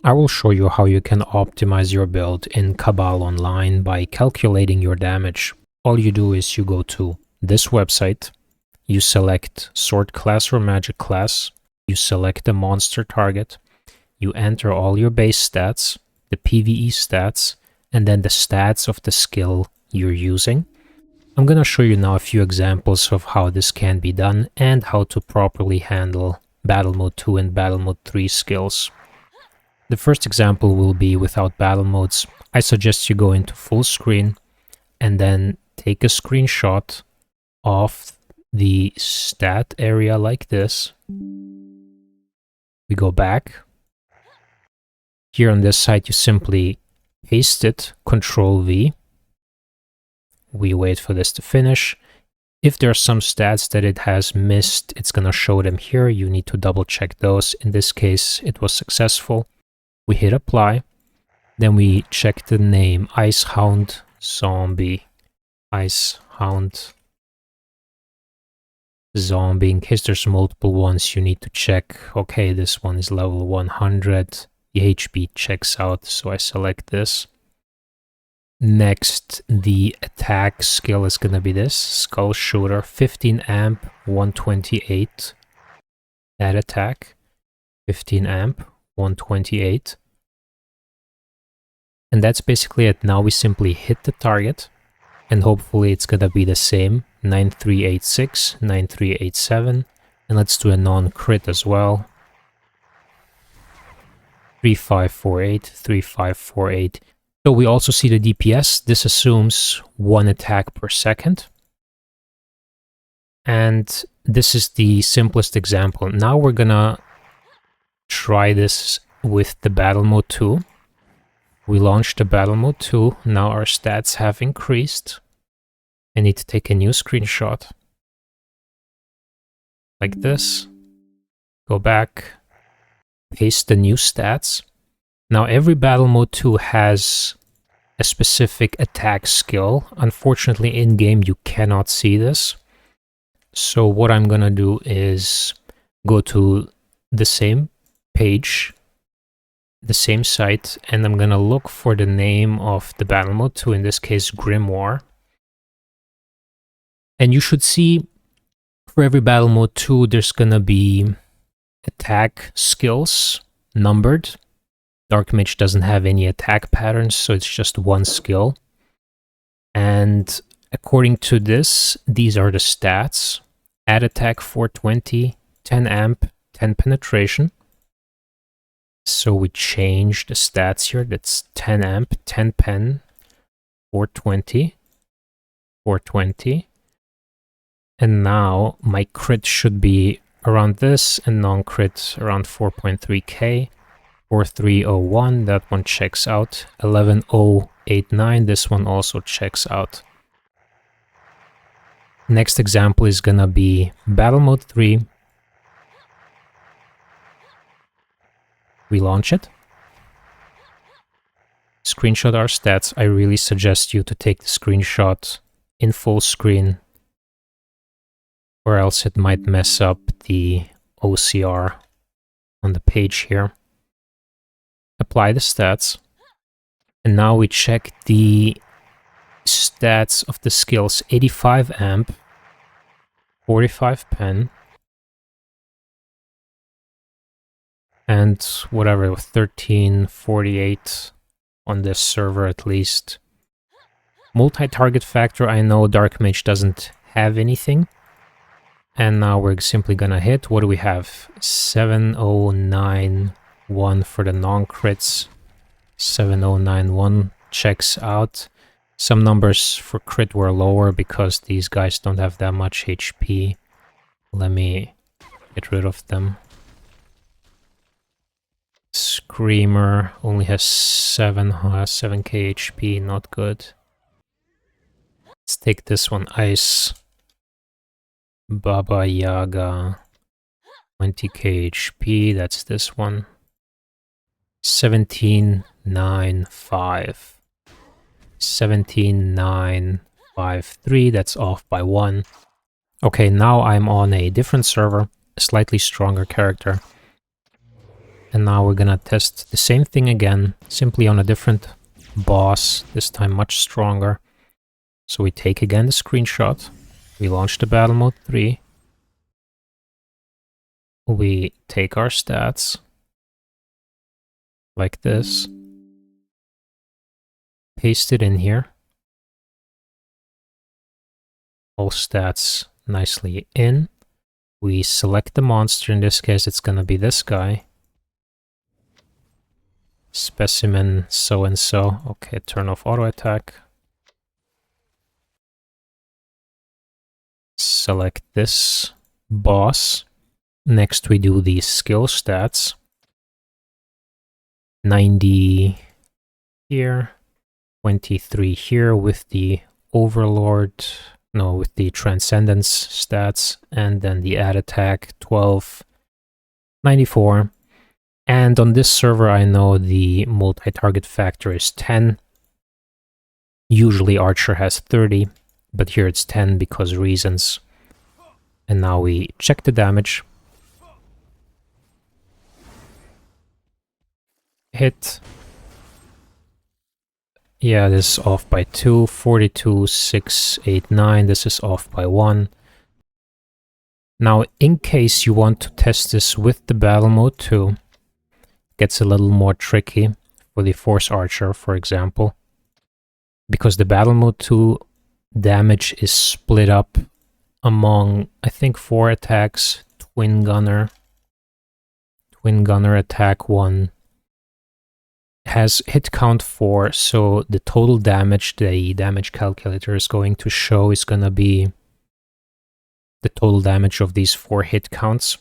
I will show you how you can optimize your build in Cabal Online by calculating your damage. All you do is you go to this website, you select Sword class or Magic class, you select the monster target, you enter all your base stats, the PvE stats, and then the stats of the skill you're using. I'm going to show you now a few examples of how this can be done and how to properly handle Battle Mode 2 and Battle Mode 3 skills. The first example will be without battle modes. I suggest you go into full screen and then take a screenshot of the stat area like this. We go back. Here on this side, you simply paste it, Control V. We wait for this to finish. If there are some stats that it has missed, it's going to show them here. You need to double check those. In this case, it was successful. We hit apply, then we check the name, Icehound Zombie. Icehound Zombie. In case there's multiple ones, you need to check, okay, this one is level 100. The HP checks out, so I select this. Next, the attack skill is going to be this, Skull Shooter, 15 amp, 128. That attack, 15 amp. 128. And that's basically it. Now we simply hit the target and hopefully it's gonna be the same, 9386, 9387, and let's do a non-crit as well. 3548, 3548. So we also see the DPS. This assumes 1 attack per second. And this is the simplest example. Now we're gonna try this with the Battle Mode 2. We launched the Battle Mode 2. Now our stats have increased. I need to take a new screenshot. Like this. Go back. Paste the new stats. Now every Battle Mode 2 has a specific attack skill. Unfortunately, in-game you cannot see this. So what I'm gonna do is go to the same page, the same site, and I'm gonna look for the name of the Battle Mode 2, in this case Grimoire. And you should see for every Battle Mode 2 there's gonna be attack skills numbered. Dark Mage doesn't have any attack patterns, so it's just one skill. And according to this, these are the stats. Add attack 420, 10 amp, 10 penetration. So we change the stats here. That's 10 amp, 10 pen, 420, 420. And now my crit should be around this and non-crit around 4.3k. 4301, that one checks out. 11089, this one also checks out. Next example is gonna be Battle Mode 3. We launch it. Screenshot our stats. I really suggest you to take the screenshot in full screen, or else it might mess up the OCR on the page here. Apply the stats. And now we check the stats of the skills. 85 amp, 45 pen, and whatever, 1348 on this server at least. Multi-target factor, I know Dark Mage doesn't have anything. And now we're simply gonna hit, what do we have? 7091 for the non-crits. 7091 checks out. Some numbers for crit were lower because these guys don't have that much HP. Let me get rid of them. Screamer only has 7k HP, not good. Let's take this one, Ice. Baba Yaga, 20k HP, that's this one. 17995. 17953, that's off by 1. Okay, now I'm on a different server, a slightly stronger character. And now we're gonna test the same thing again, simply on a different boss, this time much stronger. So we take again the screenshot, we launch the battle mode 3, we take our stats, like this, paste it in here, all stats nicely in, we select the monster, in this case it's gonna be this guy, specimen so-and-so, okay, turn off auto attack, select this boss. Next we do the skill stats. 90 here, 23 here with the overlord, no, with the transcendence stats, and then the add attack 12, 94. And on this server I know the multi-target factor is 10. Usually Archer has 30, but here it's 10 because reasons. And now we check the damage. Hit. Yeah, this is off by 2, 42, 6, 8, 9. This is off by 1. Now, in case you want to test this with the battle mode 2, it gets a little more tricky for the Force Archer, for example. Because the battle mode 2 damage is split up among, I think, 4 attacks. Twin Gunner attack 1 has hit count 4, so the total damage the damage calculator is going to show is going to be the total damage of these 4 hit counts.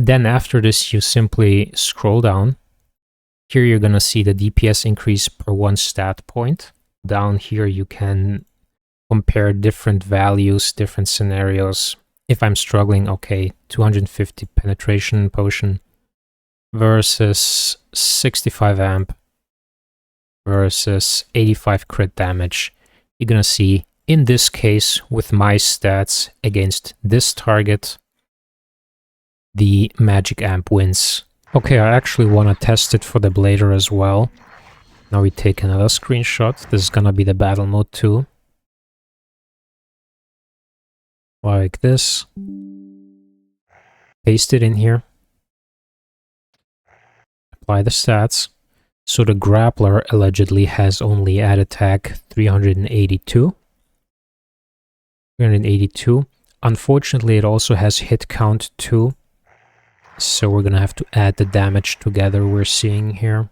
Then after this you simply scroll down. Here you're going to see the DPS increase per 1 stat point. Down here you can compare different values, different scenarios. If I'm struggling, okay, 250 penetration potion versus 65 amp versus 85 crit damage. You're gonna see, in this case, with my stats against this target, the magic amp wins. Okay, I actually want to test it for the blader as well. Now we take another screenshot. This is gonna be the battle mode 2. Like this. Paste it in here. Apply the stats. So the grappler allegedly has only add attack 382. 382. Unfortunately, it also has hit count 2. So we're gonna have to add the damage together we're seeing here.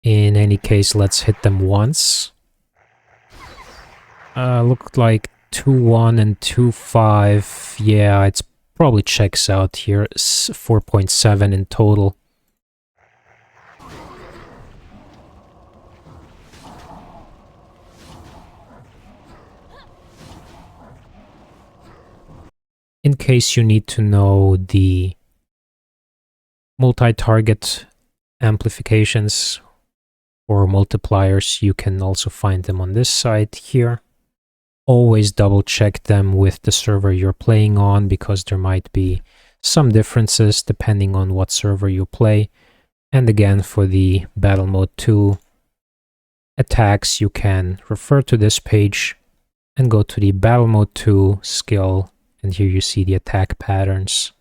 In any case, let's hit them once. Looked like 2-1 and 2-5. Yeah, it's probably checks out here. 4.7 in total. In case you need to know the multi-target amplifications or multipliers, you can also find them on this side here. Always double check them with the server you're playing on, because there might be some differences depending on what server you play. And again, for the battle mode 2 attacks, you can refer to this page and go to the battle mode 2 skill, and here you see the attack patterns.